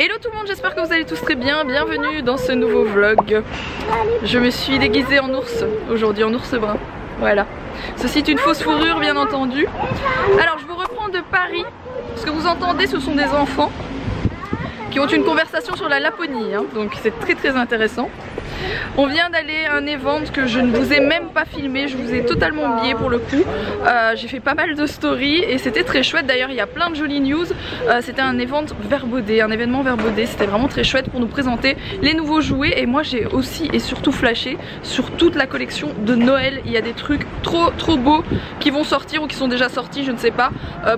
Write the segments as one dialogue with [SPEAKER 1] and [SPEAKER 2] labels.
[SPEAKER 1] Hello tout le monde, j'espère que vous allez tous très bien. Bienvenue dans ce nouveau vlog. Je me suis déguisée en ours aujourd'hui, en ours brun. Voilà. Ceci est une fausse fourrure bien entendu. Alors je vous reprends de Paris. Ce que vous entendez, ce sont des enfants qui ont une conversation sur la Laponie, hein. Donc c'est très intéressant. On vient d'aller à un event que je ne vous ai même pas filmé, je vous ai totalement oublié pour le coup. J'ai fait pas mal de stories et c'était très chouette. D'ailleurs il y a plein de jolies news. C'était un event verbaudé, un événement verbaudé. C'était vraiment très chouette pour nous présenter les nouveaux jouets. Et moi j'ai aussi et surtout flashé sur toute la collection de Noël. Il y a des trucs trop beaux qui vont sortir ou qui sont déjà sortis, je ne sais pas.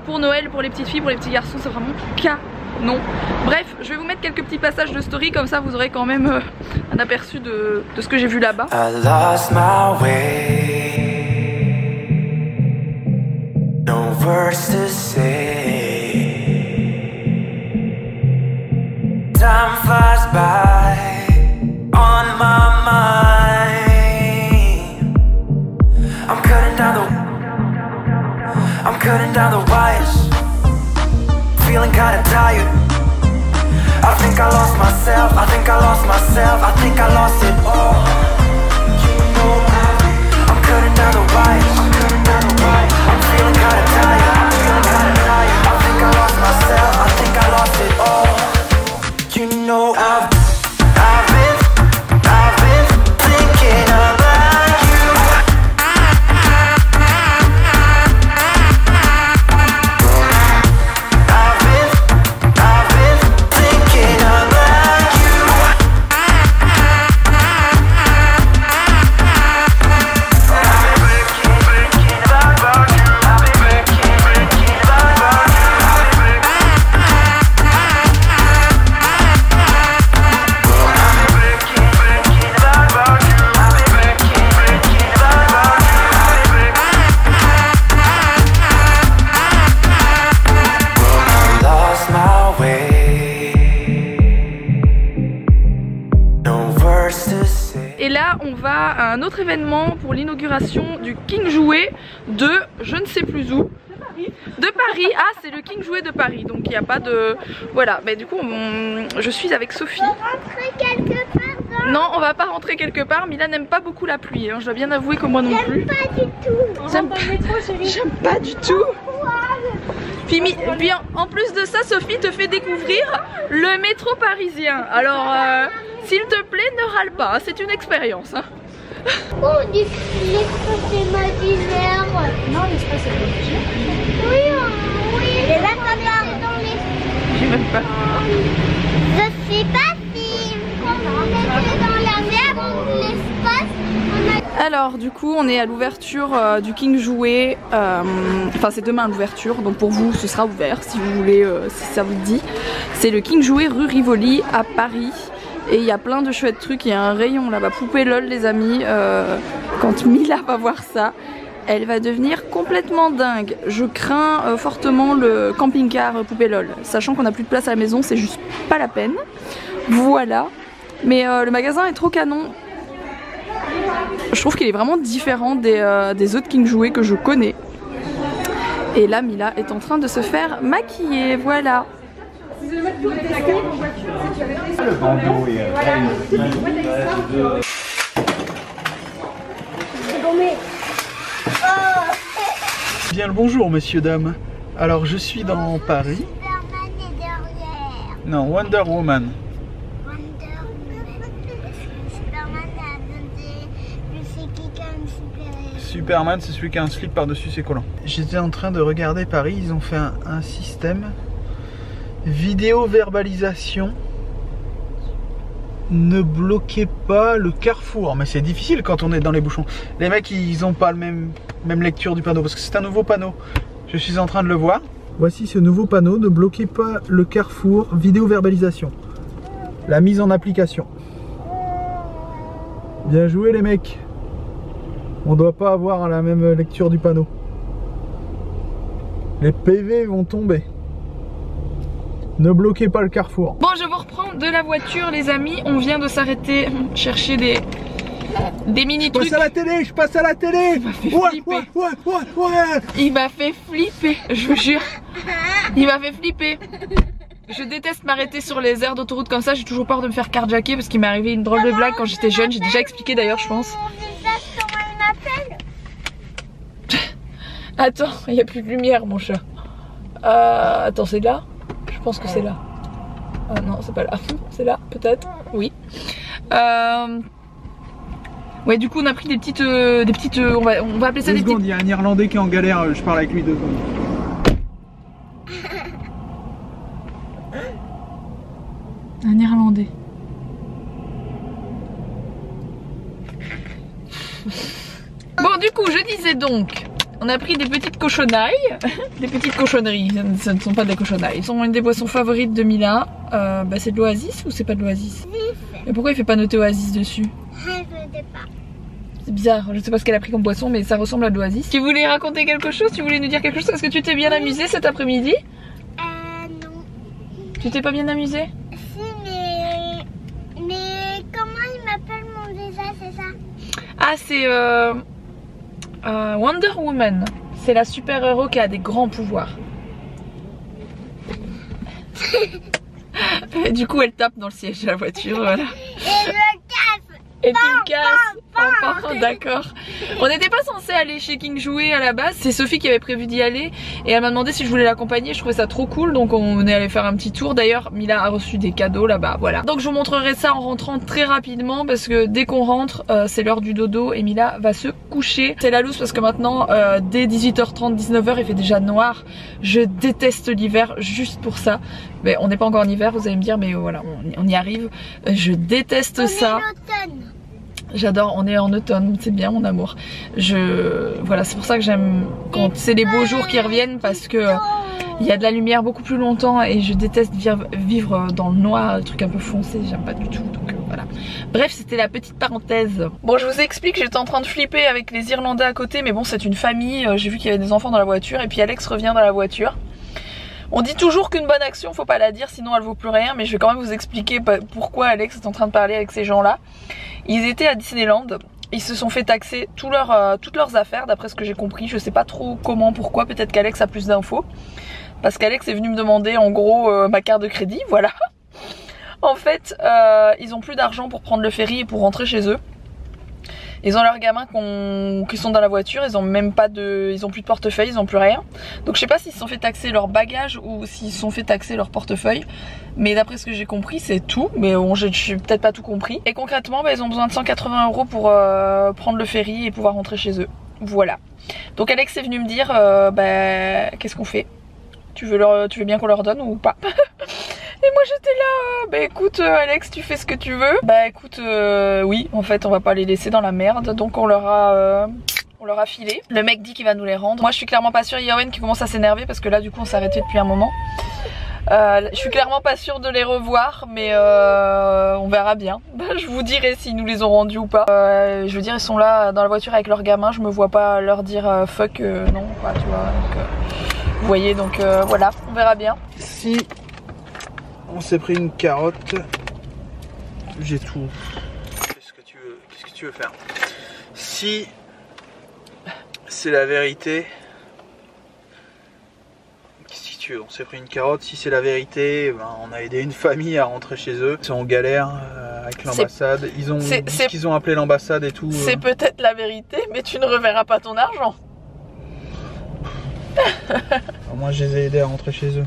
[SPEAKER 1] Pour Noël, pour les petites filles, pour les petits garçons, c'est vraiment non. Bref, je vais vous mettre quelques petits passages de story, comme ça vous aurez quand même un aperçu de ce que j'ai vu là-bas.
[SPEAKER 2] Feeling kinda tired. I think I lost myself. I think I lost myself. I think I lost it all. You know I'm cutting down the wires. I'm cutting down the wires. I'm feeling kinda tired. I'm feeling kinda tired. I think I lost myself. I think I lost it all. You know I've been thinking about you.
[SPEAKER 1] Et là on va à un autre événement pour l'inauguration du King Jouet de je ne sais plus où. De Paris. Ah, c'est le King Jouet de Paris, donc il n'y a pas de... Voilà, mais du coup je suis avec Sophie.
[SPEAKER 3] On va rentrer quelque part dans...
[SPEAKER 1] Non, on va pas rentrer quelque part. Mila n'aime pas beaucoup la pluie, hein. Je dois bien avouer que moi non plus.
[SPEAKER 3] J'aime pas du tout.
[SPEAKER 1] J'aime pas du tout. Puis en plus de ça, Sophie te fait découvrir le métro parisien. Alors s'il te plaît, ne râle pas, c'est une expérience, hein.
[SPEAKER 3] Oh, l'espace imaginaire.
[SPEAKER 4] Non, l'espace c'est pas imaginaire.
[SPEAKER 3] Oui, oui. Et là, ça part dans l'espace.
[SPEAKER 1] J'ai même pas.
[SPEAKER 3] Je sais pas si quand on était dans la mer ou l'espace, on a...
[SPEAKER 1] Alors du coup on est à l'ouverture du King Jouet, enfin c'est demain l'ouverture, donc pour vous ce sera ouvert si vous voulez, si ça vous dit. C'est le King Jouet rue Rivoli à Paris. Et il y a plein de chouettes trucs, il y a un rayon là-bas, poupée lol les amis. Quand Mila va voir ça, elle va devenir complètement dingue. Je crains fortement le camping-car poupée lol, sachant qu'on n'a plus de place à la maison, c'est juste pas la peine. Voilà, mais le magasin est trop canon. Je trouve qu'il est vraiment différent des autres King Jouets que je connais. Et là Mila est en train de se faire maquiller, voilà.
[SPEAKER 5] Bien le bonjour messieurs dames. Alors je suis dans Paris.
[SPEAKER 3] Superman est derrière.
[SPEAKER 5] Non, Wonder Woman.
[SPEAKER 3] Superman a donné je sais qui comme super-héros.
[SPEAKER 5] Superman, c'est celui qui a un slip par-dessus ses collants. J'étais en train de regarder Paris, ils ont fait un système vidéo verbalisation. Ne bloquez pas le carrefour. Mais c'est difficile quand on est dans les bouchons. Les mecs ils ont pas le même lecture du panneau parce que c'est un nouveau panneau. Je suis en train de le voir. Voici ce nouveau panneau, ne bloquez pas le carrefour, vidéo verbalisation. La mise en application. Bien joué les mecs. On doit pas avoir la même lecture du panneau. Les PV vont tomber. Ne bloquez pas le carrefour.
[SPEAKER 1] Bon, je vous reprends de la voiture les amis. On vient de s'arrêter chercher des mini trucs.
[SPEAKER 5] Je passe à la télé, je passe à la télé.
[SPEAKER 1] Il m'a fait flipper.
[SPEAKER 5] Ouais.
[SPEAKER 1] Il m'a fait flipper, je vous jure. Il m'a fait flipper. Je déteste m'arrêter sur les aires d'autoroute comme ça, j'ai toujours peur de me faire carjacker parce qu'il m'est arrivé une drôle de blague quand j'étais jeune, j'ai déjà expliqué d'ailleurs je pense.
[SPEAKER 3] Comment il m'appelle?
[SPEAKER 1] Attends, il n'y a plus de lumière mon chat. Attends, c'est là? Je pense que c'est là. Ah non, c'est pas là. C'est là, peut-être? Oui. Ouais, du coup on a pris des petites on va appeler ça des petites...
[SPEAKER 5] Il y a un Irlandais qui est en galère, je parle avec lui 2 secondes.
[SPEAKER 1] Un Irlandais. Bon, du coup, je disais donc, on a pris des petites cochonnailles, des petites cochonneries, ce ne sont pas des cochonnailles. Ce sont une des boissons favorites de Mila. C'est de l'Oasis ou c'est pas de l'Oasis? Mais pourquoi il fait pas noter Oasis dessus?
[SPEAKER 3] Je sais pas.
[SPEAKER 1] C'est bizarre, je sais pas ce qu'elle a pris comme boisson, mais ça ressemble à de l'Oasis. Tu voulais raconter quelque chose? Tu voulais nous dire quelque chose? Est-ce que tu t'es bien amusée cet après-midi?
[SPEAKER 3] Non.
[SPEAKER 1] Tu t'es pas bien amusée?
[SPEAKER 3] Si, mais comment il m'appelle mon visage, c'est ça?
[SPEAKER 1] Ah, c'est Wonder Woman. C'est la super-héros qui a des grands pouvoirs. Et du coup, elle tape dans le siège de la voiture, voilà.
[SPEAKER 3] Et je casse.
[SPEAKER 1] Et tu me casses. D'accord. On n'était pas censé aller chez King jouer à la base. C'est Sophie qui avait prévu d'y aller. Et elle m'a demandé si je voulais l'accompagner. Je trouvais ça trop cool. Donc on est allé faire un petit tour. D'ailleurs, Mila a reçu des cadeaux là-bas. Voilà. Donc je vous montrerai ça en rentrant très rapidement. Parce que dès qu'on rentre, c'est l'heure du dodo. Et Mila va se coucher. C'est la loose parce que maintenant, dès 18h30, 19h, il fait déjà noir. Je déteste l'hiver juste pour ça. Mais on n'est pas encore en hiver, vous allez me dire. Mais voilà, on y arrive. Je déteste ça. J'adore, on est en automne, c'est bien mon amour. Voilà, c'est pour ça que j'aime quand c'est les beaux jours qui reviennent parce que il y a de la lumière beaucoup plus longtemps et je déteste vivre dans le noir, le truc un peu foncé, j'aime pas du tout. Donc voilà. Bref, c'était la petite parenthèse. Bon, je vous explique, j'étais en train de flipper avec les Irlandais à côté, mais bon, c'est une famille. J'ai vu qu'il y avait des enfants dans la voiture et puis Alex revient dans la voiture. On dit toujours qu'une bonne action, faut pas la dire, sinon elle vaut plus rien. Mais je vais quand même vous expliquer pourquoi Alex est en train de parler avec ces gens-là. Ils étaient à Disneyland, ils se sont fait taxer toutes leurs affaires, d'après ce que j'ai compris. Je sais pas trop comment, pourquoi, peut-être qu'Alex a plus d'infos. Parce qu'Alex est venu me demander en gros ma carte de crédit, voilà. En fait, ils ont plus d'argent pour prendre le ferry et pour rentrer chez eux. Ils ont leurs gamins qui sont dans la voiture, ils ont même pas ils ont plus de portefeuille, ils ont plus rien. Donc je sais pas s'ils se sont fait taxer leur bagage ou s'ils se sont fait taxer leur portefeuille. Mais d'après ce que j'ai compris, c'est tout. Mais bon, je n'ai peut-être pas tout compris. Et concrètement, ils ont besoin de 180 € pour prendre le ferry et pouvoir rentrer chez eux. Voilà. Donc Alex est venu me dire, qu'est-ce qu'on fait? Tu veux bien qu'on leur donne ou pas? Et moi j'étais là, écoute Alex, tu fais ce que tu veux. Écoute, oui, en fait on va pas les laisser dans la merde, donc on leur a filé. Le mec dit qu'il va nous les rendre. Moi je suis clairement pas sûre, il y a Owen qui commence à s'énerver parce que là du coup on s'est arrêté depuis un moment. Je suis clairement pas sûre de les revoir, mais on verra bien. Je vous dirai s'ils nous les ont rendus ou pas. Je veux dire, ils sont là dans la voiture avec leurs gamins, je me vois pas leur dire fuck, non, quoi, tu vois. Donc, vous voyez, donc voilà, on verra bien.
[SPEAKER 5] Si on s'est pris une carotte, j'ai tout. Qu'est-ce que tu veux faire? Si c'est la vérité, qu'est-ce que tu veux? On s'est pris une carotte. Si c'est la vérité, on a aidé une famille à rentrer chez eux. Ils sont en galère avec l'ambassade. Ils ont dit qu'ils ont appelé l'ambassade et tout.
[SPEAKER 1] C'est peut-être la vérité, mais tu ne reverras pas ton argent.
[SPEAKER 5] Moi je les ai aidés à rentrer chez eux.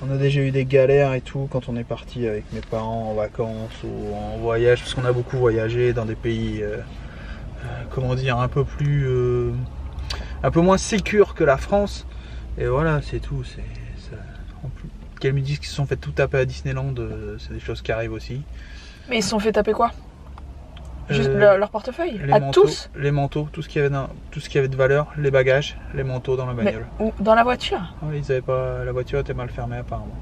[SPEAKER 5] On a déjà eu des galères et tout quand on est parti avec mes parents en vacances ou en voyage, parce qu'on a beaucoup voyagé dans des pays, comment dire, un peu moins sécures que la France. Et voilà, c'est tout. Qu'elles me disent qu'ils se sont fait tout taper à Disneyland, c'est des choses qui arrivent aussi.
[SPEAKER 1] Mais ils se sont fait taper quoi? Juste leur portefeuille? À manteaux, tous?
[SPEAKER 5] Les manteaux, tout ce qui avait de valeur, les bagages, les manteaux dans la bagnole.
[SPEAKER 1] Mais, dans la voiture?
[SPEAKER 5] Oui, ils avaient pas, la voiture était mal fermée apparemment.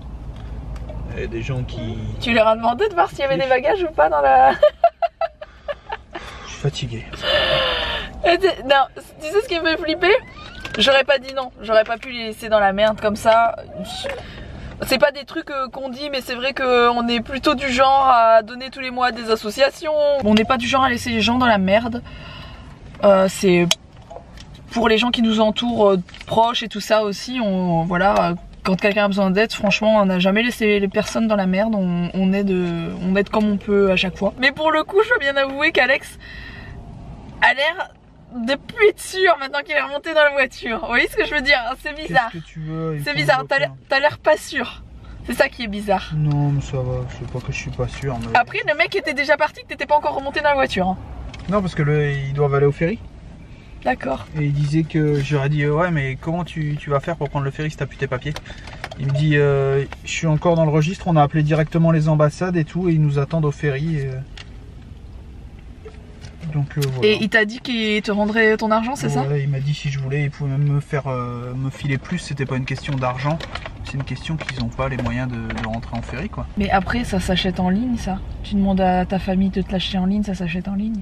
[SPEAKER 5] Il y a des gens qui...
[SPEAKER 1] Tu leur as demandé de voir s'il y avait des bagages ou pas dans la...
[SPEAKER 5] Je suis fatigué.
[SPEAKER 1] Non, tu sais ce qui me fait flipper? J'aurais pas dit non, j'aurais pas pu les laisser dans la merde comme ça. C'est pas des trucs qu'on dit, mais c'est vrai qu'on est plutôt du genre à donner tous les mois à des associations. On n'est pas du genre à laisser les gens dans la merde. C'est pour les gens qui nous entourent, proches et tout ça aussi. Voilà, quand quelqu'un a besoin d'aide, franchement, on n'a jamais laissé les personnes dans la merde. On aide comme on peut à chaque fois. Mais pour le coup, je dois bien avouer qu'Alex a l'air de plus être sûr maintenant qu'il est remonté dans la voiture. Vous voyez ce que je veux dire? C'est bizarre.
[SPEAKER 5] Qu'est-ce que tu veux?
[SPEAKER 1] C'est bizarre, t'as l'air pas sûr. C'est ça qui est bizarre.
[SPEAKER 5] Non, mais ça va, c'est pas que je suis pas sûr. Mais...
[SPEAKER 1] Après, le mec était déjà parti, que t'étais pas encore remonté dans la voiture. Hein.
[SPEAKER 5] Non, parce que ils doivent aller au ferry.
[SPEAKER 1] D'accord.
[SPEAKER 5] Et il disait que j'aurais dit ouais, mais comment tu vas faire pour prendre le ferry si t'as plus tes papiers? Il me dit je suis encore dans le registre, on a appelé directement les ambassades et tout, et ils nous attendent au ferry. Donc, voilà.
[SPEAKER 1] Et il t'a dit qu'il te rendrait ton argent, c'est ça?
[SPEAKER 5] Il m'a dit si je voulais, il pouvait même me filer plus, c'était pas une question d'argent, c'est une question qu'ils n'ont pas les moyens de rentrer en ferry quoi.
[SPEAKER 1] Mais après ça s'achète en ligne ça? Tu demandes à ta famille de te l'acheter en ligne, ça s'achète en ligne?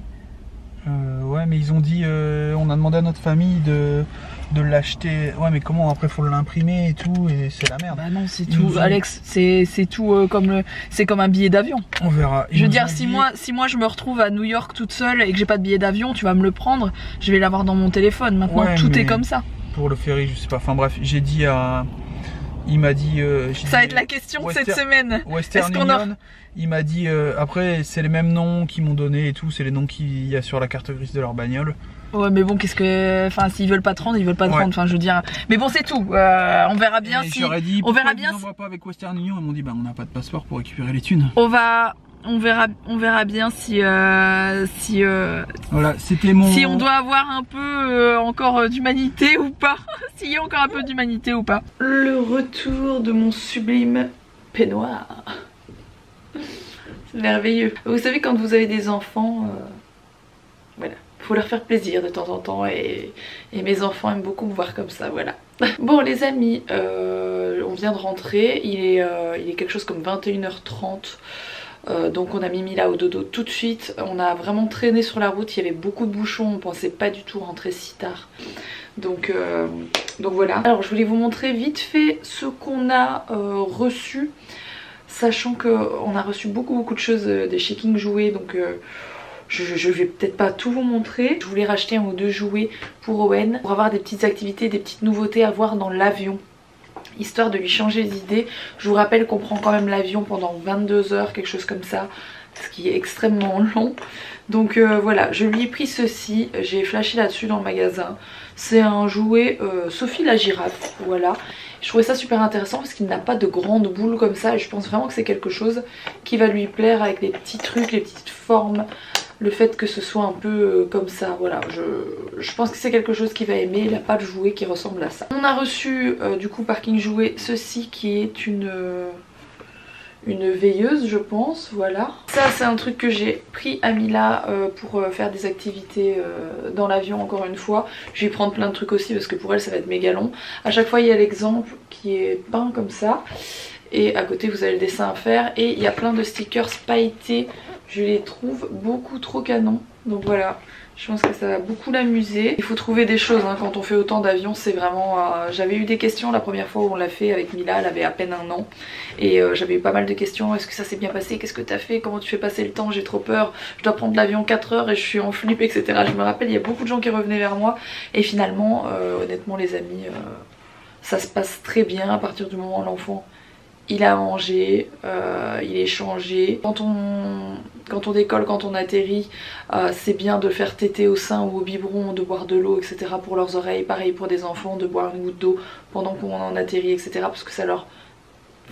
[SPEAKER 5] Ouais, mais ils ont dit, on a demandé à notre famille de l'acheter. Ouais, mais comment après faut l'imprimer et tout, et c'est la merde.
[SPEAKER 1] Bah non, c'est tout, Alex, c'est tout c'est comme un billet d'avion.
[SPEAKER 5] On verra.
[SPEAKER 1] Je veux dire, si moi je me retrouve à New York toute seule et que j'ai pas de billet d'avion, tu vas me le prendre, je vais l'avoir dans mon téléphone. Maintenant, ouais, tout est comme ça.
[SPEAKER 5] Pour le ferry, je sais pas. Enfin bref, j'ai dit à. Il m'a dit.
[SPEAKER 1] Ça va être la question de cette semaine.
[SPEAKER 5] Western Union. Il m'a dit après c'est les mêmes noms qu'ils m'ont donné et tout, c'est les noms qu'il y a sur la carte grise de leur bagnole.
[SPEAKER 1] Ouais mais bon qu'est-ce que, enfin s'ils veulent pas te rendre, ils veulent pas te rendre, enfin je veux dire. Mais bon c'est tout, on verra bien si.
[SPEAKER 5] Dit,
[SPEAKER 1] on verra bien.
[SPEAKER 5] On voit pas avec Western Union, ils m'ont dit bah on n'a pas de passeport pour récupérer les thunes.
[SPEAKER 1] On verra bien si
[SPEAKER 5] voilà, c'était mon.
[SPEAKER 1] Si on doit avoir un peu encore d'humanité ou pas. S'il y a encore un peu d'humanité ou pas. Le retour de mon sublime peignoir. C'est merveilleux. Vous savez quand vous avez des enfants, voilà, faut leur faire plaisir de temps en temps et mes enfants aiment beaucoup me voir comme ça, voilà. Bon les amis, on vient de rentrer, il est quelque chose comme 21h30. Donc on a mis Mila au dodo tout de suite. On a vraiment traîné sur la route, il y avait beaucoup de bouchons, on pensait pas du tout rentrer si tard. Donc voilà. Alors je voulais vous montrer vite fait ce qu'on a reçu. Sachant qu'on a reçu beaucoup de choses des Shaking jouets, donc je vais peut-être pas tout vous montrer. Je voulais racheter 1 ou 2 jouets pour Owen, pour avoir des petites activités, des petites nouveautés à voir dans l'avion, histoire de lui changer les idées. Je vous rappelle qu'on prend quand même l'avion pendant 22 heures, quelque chose comme ça, ce qui est extrêmement long. Donc voilà, je lui ai pris ceci, j'ai flashé là-dessus dans le magasin. C'est un jouet Sophie la girafe, voilà. Je trouvais ça super intéressant parce qu'il n'a pas de grandes boules comme ça et je pense vraiment que c'est quelque chose qui va lui plaire avec les petits trucs, les petites formes, le fait que ce soit un peu comme ça, voilà. Je pense que c'est quelque chose qu'il va aimer, il n'a pas de jouet qui ressemble à ça. On a reçu du coup Parking Jouet ceci qui est une veilleuse je pense, voilà. Ça c'est un truc que j'ai pris à Mila pour faire des activités dans l'avion encore une fois. Je vais prendre plein de trucs aussi parce que pour elle ça va être méga long. À chaque fois il y a l'exemple qui est peint comme ça et à côté vous avez le dessin à faire et il y a plein de stickers pailletés. Je les trouve beaucoup trop canons, donc voilà. Je pense que ça va beaucoup l'amuser. Il faut trouver des choses hein, quand on fait autant d'avions, c'est vraiment... J'avais eu des questions la première fois où on l'a fait avec Mila, elle avait à peine 1 an. Et j'avais eu pas mal de questions, est-ce que ça s'est bien passé? Qu'est-ce que t'as fait? Comment tu fais passer le temps? J'ai trop peur, je dois prendre l'avion 4 heures et je suis en flip, etc. Je me rappelle, il y a beaucoup de gens qui revenaient vers moi. Et finalement, honnêtement les amis, ça se passe très bien à partir du moment où l'enfant... Il a mangé, il est changé. Quand on décolle, quand on atterrit, c'est bien de faire téter au sein ou au biberon, de boire de l'eau, etc. pour leurs oreilles. Pareil pour des enfants, de boire une goutte d'eau pendant qu'on en atterrit, etc. Parce que ça leur...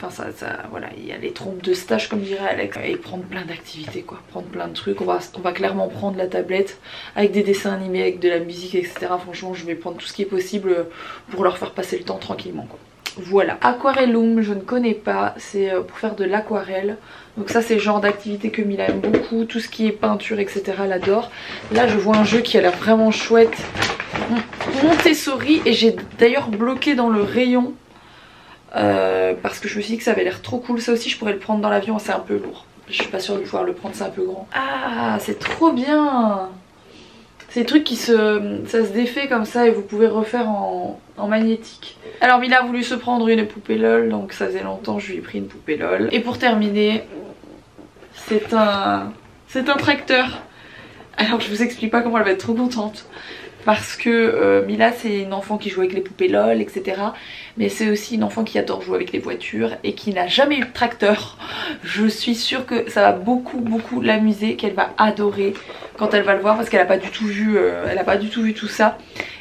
[SPEAKER 1] Enfin voilà, il y a les trompes de stage comme dirait Alex. Et prendre plein d'activités quoi, prendre plein de trucs. On va clairement prendre la tablette avec des dessins animés, avec de la musique, etc. Franchement je vais prendre tout ce qui est possible pour leur faire passer le temps tranquillement quoi. Voilà, Aquarellum, je ne connais pas, c'est pour faire de l'aquarelle. Donc ça c'est le genre d'activité que Mila aime beaucoup, tout ce qui est peinture etc elle adore. Là je vois un jeu qui a l'air vraiment chouette, Montessori, et j'ai d'ailleurs bloqué dans le rayon parce que je me suis dit que ça avait l'air trop cool. Ça aussi je pourrais le prendre dans l'avion, c'est un peu lourd. Je suis pas sûre de pouvoir le prendre, c'est un peu grand. Ah c'est trop bien. C'est des trucs qui ça se défait comme ça et vous pouvez refaire en magnétique. Alors Mila a voulu se prendre une poupée LOL, donc ça faisait longtemps je lui ai pris une poupée LOL. Et pour terminer, c'est un tracteur. Alors je vous explique pas comment elle va être trop contente. parce que Mila c'est une enfant qui joue avec les poupées LOL, etc. Mais c'est aussi une enfant qui adore jouer avec les voitures et qui n'a jamais eu de tracteur. Je suis sûre que ça va beaucoup l'amuser, qu'elle va adorer quand elle va le voir, parce qu'elle n'a pas du tout vu, tout ça.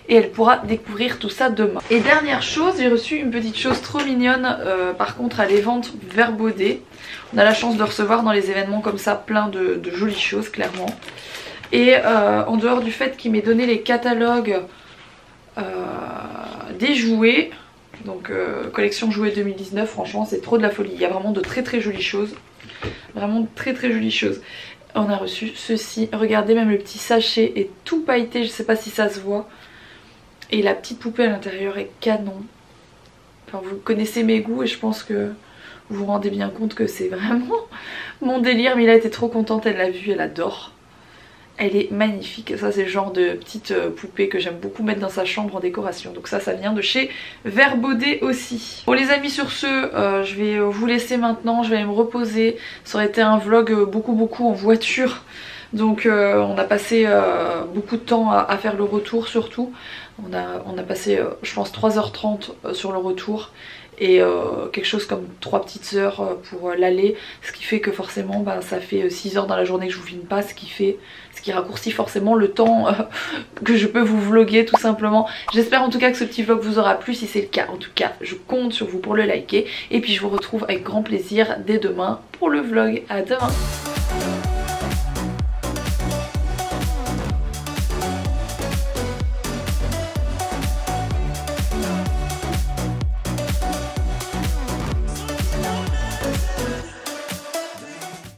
[SPEAKER 1] Et elle pourra découvrir tout ça demain. Et dernière chose, j'ai reçu une petite chose trop mignonne, par contre à les ventes vers Baudet. On a la chance de recevoir dans les événements comme ça plein de jolies choses, clairement. Et en dehors du fait qu'il m'ait donné les catalogues des jouets, donc collection jouets 2019, franchement c'est trop de la folie. Il y a vraiment de très jolies choses, vraiment de très jolies choses. On a reçu ceci, regardez, même le petit sachet est tout pailleté, je sais pas si ça se voit. Et la petite poupée à l'intérieur est canon. Enfin, vous connaissez mes goûts et je pense que vous vous rendez bien compte que c'est vraiment mon délire. Mila était trop contente, elle l'a vue, elle adore. Elle est magnifique, ça c'est le genre de petite poupée que j'aime beaucoup mettre dans sa chambre en décoration. Donc ça vient de chez Vers Baudet aussi. Bon les amis, sur ce, je vais vous laisser maintenant, je vais aller me reposer. Ça aurait été un vlog beaucoup en voiture. Donc on a passé beaucoup de temps à faire le retour surtout. On a passé je pense 3h30 sur le retour. Et quelque chose comme 3 petites heures pour l'aller, ce qui fait que forcément bah, ça fait 6 heures dans la journée que je vous filme pas, ce qui raccourcit forcément le temps que je peux vous vlogger tout simplement. J'espère en tout cas que ce petit vlog vous aura plu. Si c'est le cas, en tout cas je compte sur vous pour le liker, et puis je vous retrouve avec grand plaisir dès demain pour le vlog. À demain.